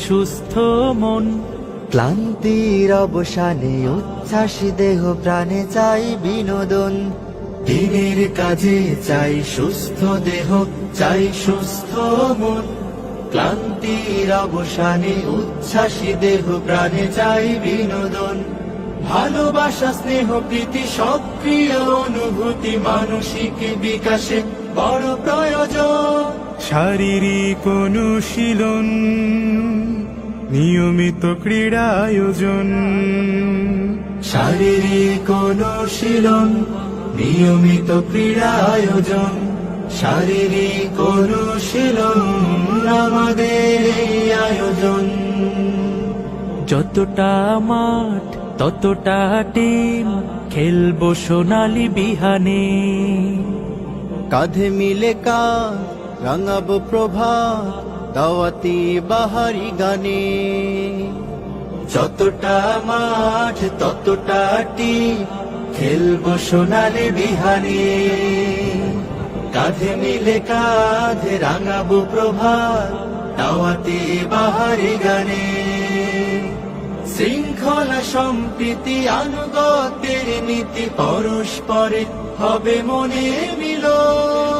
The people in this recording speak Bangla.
সুস্থ মন। ক্লান্তির অবসানে উচ্ছ্বাস দেহ প্রাণে চাই বিনোদন। দিনের কাজে চাই সুস্থ দেহ, চাই সুস্থ মন। ক্লান্তির অবসানে উচ্ছ্বাসী দেহ প্রাণে চাই বিনোদন। ভালোবাসা স্নেহ প্রীতি সক্রিয় অনুভূতি মানসিক বিকাশে বড় প্রয়োজন। শারীরিক অনুশীলন, নিয়মিত ক্রীড়া আয়োজন। শারীরিক অনুশীলন, নিয়মিত ক্রীড়া আয়োজন। শারীরিক অনুশীলন আমাদের এই আয়োজন। যতটা মাঠ ততটা টিম, খেলবো সোনালী বিহানে। কাঁধে মিলে কাঁধ রাঙাবো প্রভাত দাওয়াতি বাহারি গানে। যতটা মাঠ ততটা টিম, খেলবো সোনালী বিহানে। কাঁধে মিলে কাঁধে রাঙাবো প্রভাত দাওয়াতি বাহারি গানে। শৃঙ্খলা সম্প্রীতি আনুগত্যের নীতি পরস্পরে হবে মনে মিলন।